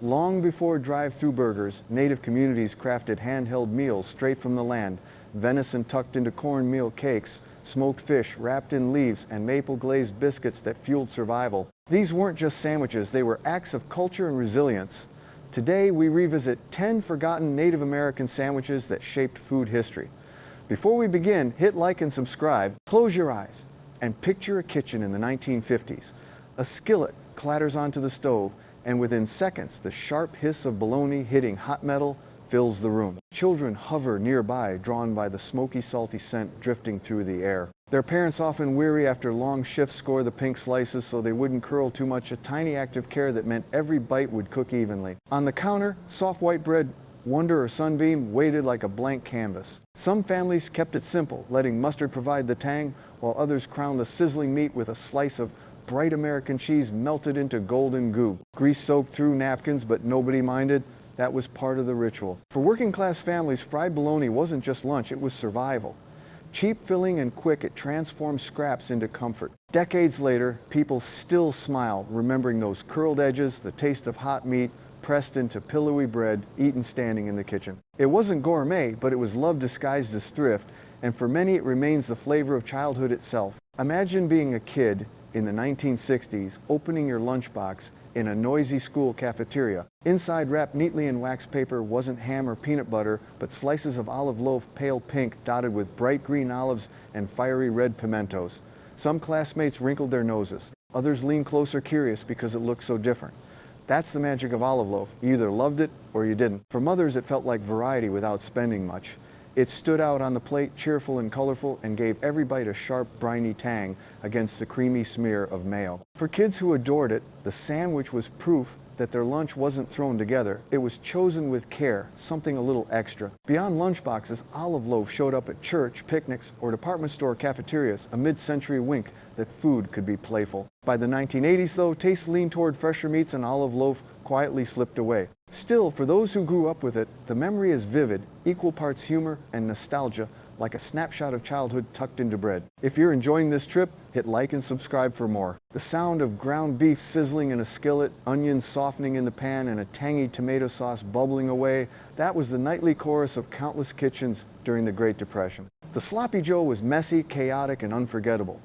Long before drive-through burgers, native communities crafted handheld meals straight from the land, venison tucked into cornmeal cakes, smoked fish wrapped in leaves, and maple-glazed biscuits that fueled survival. These weren't just sandwiches, they were acts of culture and resilience. Today, we revisit 10 forgotten Native American sandwiches that shaped food history. Before we begin, hit like and subscribe, close your eyes, and picture a kitchen in the 1950s. A skillet clatters onto the stove, and within seconds, the sharp hiss of bologna hitting hot metal fills the room. Children hover nearby, drawn by the smoky, salty scent drifting through the air. Their parents, often weary after long shifts, score the pink slices so they wouldn't curl too much, a tiny act of care that meant every bite would cook evenly. On the counter, soft white bread, Wonder or Sunbeam, waited like a blank canvas. Some families kept it simple, letting mustard provide the tang, while others crowned the sizzling meat with a slice of bright American cheese melted into golden goo. Grease soaked through napkins, but nobody minded. That was part of the ritual. For working class families, fried bologna wasn't just lunch, it was survival. Cheap, filling, and quick, it transformed scraps into comfort. Decades later, people still smile, remembering those curled edges, the taste of hot meat, pressed into pillowy bread, eaten standing in the kitchen. It wasn't gourmet, but it was love disguised as thrift, and for many it remains the flavor of childhood itself. Imagine being a kid in the 1960s, opening your lunchbox in a noisy school cafeteria. Inside, wrapped neatly in wax paper, wasn't ham or peanut butter, but slices of olive loaf, pale pink, dotted with bright green olives and fiery red pimentos. Some classmates wrinkled their noses. Others leaned closer, curious because it looked so different. That's the magic of olive loaf. You either loved it or you didn't. For mothers, it felt like variety without spending much. It stood out on the plate, cheerful and colorful, and gave every bite a sharp, briny tang against the creamy smear of mayo. For kids who adored it, the sandwich was proof that their lunch wasn't thrown together. It was chosen with care, something a little extra. Beyond lunchboxes, olive loaf showed up at church, picnics, or department store cafeterias, a mid-century wink that food could be playful. By the 1980s, though, tastes leaned toward fresher meats and olive loaf quietly slipped away. Still, for those who grew up with it, the memory is vivid, equal parts humor and nostalgia, like a snapshot of childhood tucked into bread. If you're enjoying this trip, hit like and subscribe for more. The sound of ground beef sizzling in a skillet, onions softening in the pan, and a tangy tomato sauce bubbling away, that was the nightly chorus of countless kitchens during the Great Depression. The sloppy joe was messy, chaotic, and unforgettable.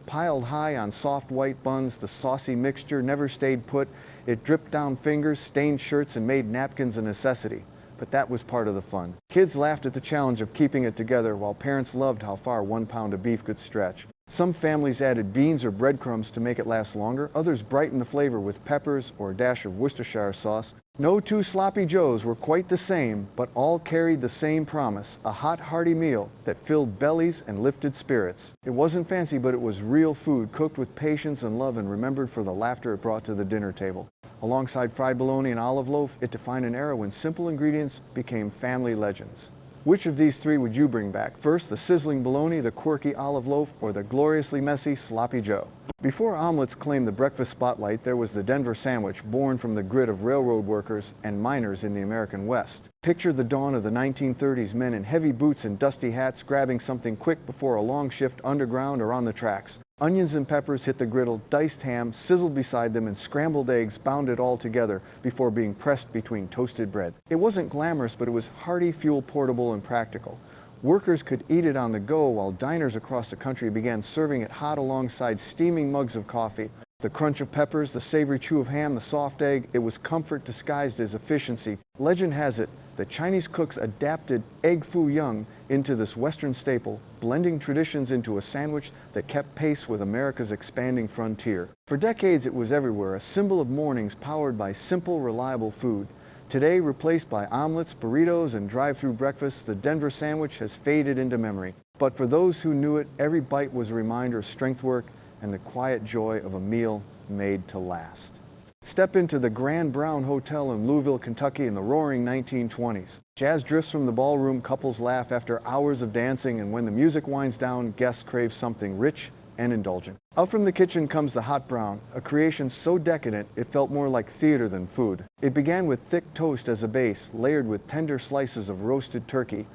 Piled high on soft white buns, the saucy mixture never stayed put. It dripped down fingers, stained shirts, and made napkins a necessity. But that was part of the fun. Kids laughed at the challenge of keeping it together, while parents loved how far 1 pound of beef could stretch. Some families added beans or breadcrumbs to make it last longer. Others brightened the flavor with peppers or a dash of Worcestershire sauce. No two sloppy joes were quite the same, but all carried the same promise, a hot, hearty meal that filled bellies and lifted spirits. It wasn't fancy, but it was real food, cooked with patience and love and remembered for the laughter it brought to the dinner table. Alongside fried bologna and olive loaf, it defined an era when simple ingredients became family legends. Which of these three would you bring back? First, the sizzling bologna, the quirky olive loaf, or the gloriously messy sloppy joe? Before omelets claimed the breakfast spotlight, there was the Denver sandwich, born from the grit of railroad workers and miners in the American West. Picture the dawn of the 1930s, men in heavy boots and dusty hats grabbing something quick before a long shift underground or on the tracks. Onions and peppers hit the griddle, diced ham sizzled beside them, and scrambled eggs bound it all together before being pressed between toasted bread. It wasn't glamorous, but it was hearty, fuel portable, and practical. Workers could eat it on the go, while diners across the country began serving it hot alongside steaming mugs of coffee. The crunch of peppers, the savory chew of ham, the soft egg, it was comfort disguised as efficiency. Legend has it that Chinese cooks adapted egg foo young into this Western staple, blending traditions into a sandwich that kept pace with America's expanding frontier. For decades it was everywhere, a symbol of mornings powered by simple, reliable food. Today, replaced by omelets, burritos, and drive-through breakfasts, the Denver sandwich has faded into memory. But for those who knew it, every bite was a reminder of strength work and the quiet joy of a meal made to last. Step into the Grand Brown Hotel in Louisville, Kentucky in the roaring 1920s. Jazz drifts from the ballroom, couples laugh after hours of dancing, and when the music winds down, guests crave something rich and indulgent. Out from the kitchen comes the hot brown, a creation so decadent it felt more like theater than food. It began with thick toast as a base, layered with tender slices of roasted turkey.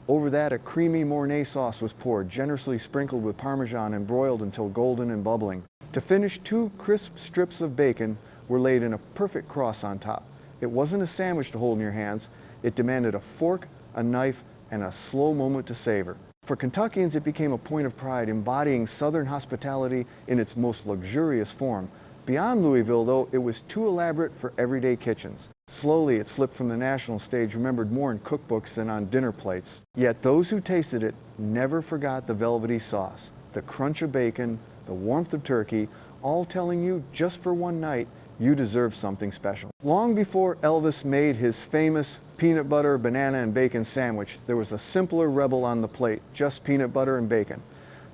Over that, a creamy Mornay sauce was poured, generously sprinkled with Parmesan and broiled until golden and bubbling. To finish, 2 crisp strips of bacon were laid in a perfect cross on top. It wasn't a sandwich to hold in your hands. It demanded a fork, a knife, and a slow moment to savor. For Kentuckians, it became a point of pride, embodying Southern hospitality in its most luxurious form. Beyond Louisville, though, it was too elaborate for everyday kitchens. Slowly, it slipped from the national stage, remembered more in cookbooks than on dinner plates. Yet those who tasted it never forgot the velvety sauce, the crunch of bacon, the warmth of turkey, all telling you just for one night, you deserve something special. Long before Elvis made his famous peanut butter, banana, and bacon sandwich, there was a simpler rebel on the plate, just peanut butter and bacon.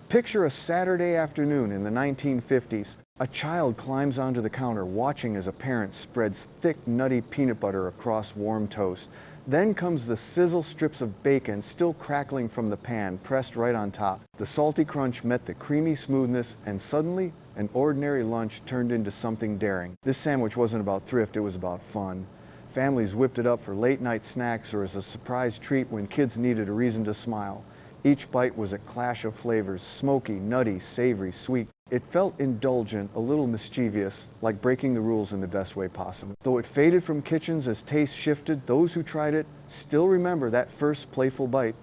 Picture a Saturday afternoon in the 1950s. A child climbs onto the counter, watching as a parent spreads thick, nutty peanut butter across warm toast. Then comes the sizzle strips of bacon, still crackling from the pan, pressed right on top. The salty crunch met the creamy smoothness, and suddenly, an ordinary lunch turned into something daring. This sandwich wasn't about thrift, it was about fun. Families whipped it up for late-night snacks or as a surprise treat when kids needed a reason to smile. Each bite was a clash of flavors, smoky, nutty, savory, sweet. It felt indulgent, a little mischievous, like breaking the rules in the best way possible. Though it faded from kitchens as taste shifted, those who tried it still remember that first playful bite.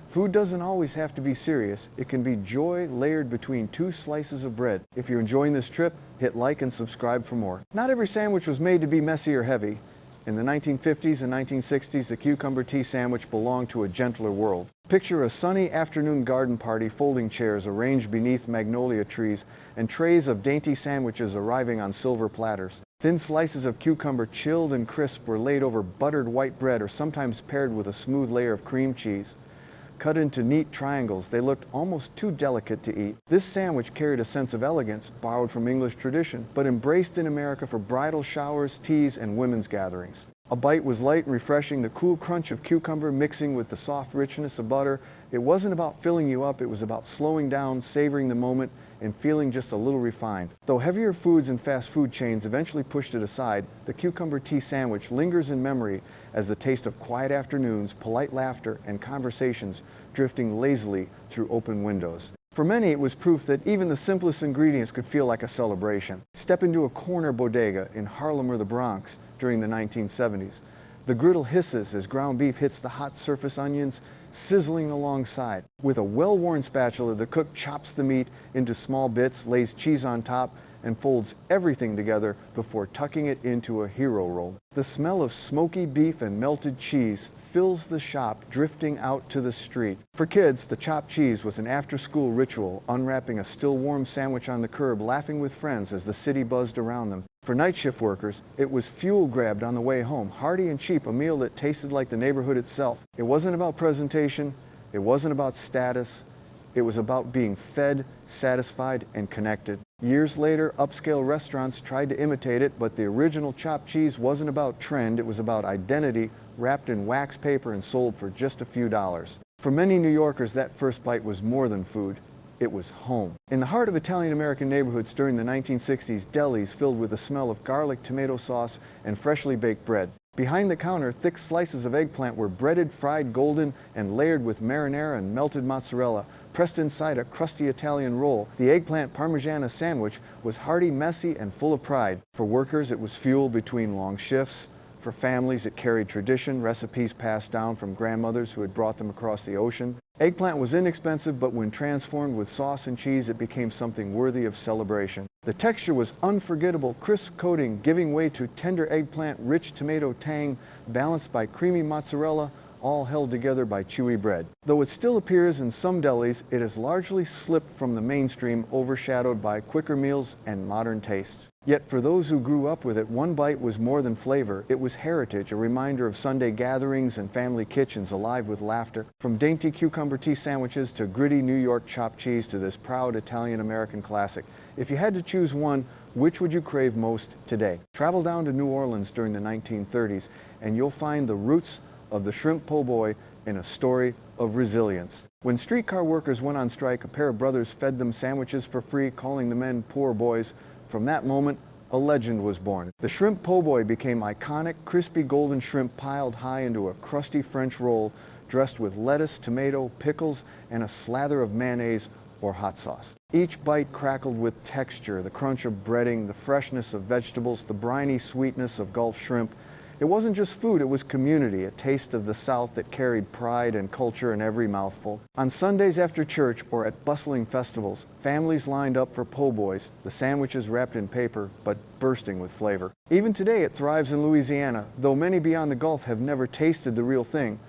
Food doesn't always have to be serious. It can be joy layered between two slices of bread. If you're enjoying this trip, hit like and subscribe for more. Not every sandwich was made to be messy or heavy. In the 1950s and 1960s, the cucumber tea sandwich belonged to a gentler world. Picture a sunny afternoon garden party, folding chairs arranged beneath magnolia trees, and trays of dainty sandwiches arriving on silver platters. Thin slices of cucumber, chilled and crisp, were laid over buttered white bread or sometimes paired with a smooth layer of cream cheese. Cut into neat triangles, they looked almost too delicate to eat. This sandwich carried a sense of elegance, borrowed from English tradition, but embraced in America for bridal showers, teas, and women's gatherings. A bite was light and refreshing, the cool crunch of cucumber mixing with the soft richness of butter. It wasn't about filling you up, it was about slowing down, savoring the moment, and feeling just a little refined. Though heavier foods and fast food chains eventually pushed it aside, the cucumber tea sandwich lingers in memory as the taste of quiet afternoons, polite laughter, and conversations drifting lazily through open windows. For many, it was proof that even the simplest ingredients could feel like a celebration. Step into a corner bodega in Harlem or the Bronx during the 1970s. The griddle hisses as ground beef hits the hot surface onions, sizzling alongside. With a well-worn spatula, the cook chops the meat into small bits, lays cheese on top, and folds everything together before tucking it into a hero roll. The smell of smoky beef and melted cheese fills the shop, drifting out to the street. For kids, the chopped cheese was an after-school ritual, unwrapping a still warm sandwich on the curb, laughing with friends as the city buzzed around them. For night shift workers, it was fuel grabbed on the way home, hearty and cheap, a meal that tasted like the neighborhood itself. It wasn't about presentation, it wasn't about status, it was about being fed, satisfied, and connected. Years later, upscale restaurants tried to imitate it, but the original chopped cheese wasn't about trend, it was about identity, wrapped in wax paper and sold for just a few dollars. For many New Yorkers, that first bite was more than food. It was home. In the heart of Italian-American neighborhoods during the 1960s, delis filled with the smell of garlic, tomato sauce, and freshly baked bread. Behind the counter, thick slices of eggplant were breaded, fried golden, and layered with marinara and melted mozzarella, pressed inside a crusty Italian roll. The eggplant Parmesan sandwich was hearty, messy, and full of pride. For workers, it was fuel between long shifts. For families, it carried tradition, recipes passed down from grandmothers who had brought them across the ocean. Eggplant was inexpensive, but when transformed with sauce and cheese, it became something worthy of celebration. The texture was unforgettable, crisp coating giving way to tender eggplant, rich tomato tang, balanced by creamy mozzarella, all held together by chewy bread. Though it still appears in some delis, it has largely slipped from the mainstream, overshadowed by quicker meals and modern tastes. Yet for those who grew up with it, one bite was more than flavor. It was heritage, a reminder of Sunday gatherings and family kitchens alive with laughter. From dainty cucumber tea sandwiches to gritty New York chopped cheese to this proud Italian-American classic. If you had to choose one, which would you crave most today? Travel down to New Orleans during the 1930s and you'll find the roots of the shrimp po' boy in a story of resilience. When streetcar workers went on strike, a pair of brothers fed them sandwiches for free, calling the men poor boys. From that moment, a legend was born. The shrimp po' boy became iconic, crispy golden shrimp piled high into a crusty French roll, dressed with lettuce, tomato, pickles, and a slather of mayonnaise or hot sauce. Each bite crackled with texture, the crunch of breading, the freshness of vegetables, the briny sweetness of Gulf shrimp. It wasn't just food, it was community, a taste of the South that carried pride and culture in every mouthful. On Sundays after church or at bustling festivals, families lined up for po' boys, the sandwiches wrapped in paper but bursting with flavor. Even today it thrives in Louisiana, though many beyond the Gulf have never tasted the real thing.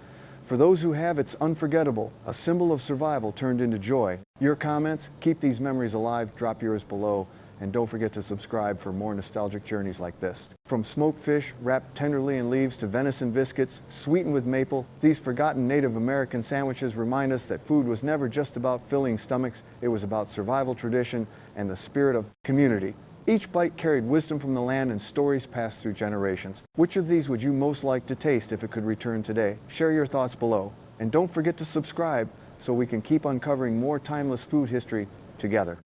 For those who have, it's unforgettable, a symbol of survival turned into joy. Your comments? Keep these memories alive, drop yours below, and don't forget to subscribe for more nostalgic journeys like this. From smoked fish wrapped tenderly in leaves to venison biscuits sweetened with maple, these forgotten Native American sandwiches remind us that food was never just about filling stomachs, it was about survival, tradition, and the spirit of community. Each bite carried wisdom from the land and stories passed through generations. Which of these would you most like to taste if it could return today? Share your thoughts below. And don't forget to subscribe so we can keep uncovering more timeless food history together.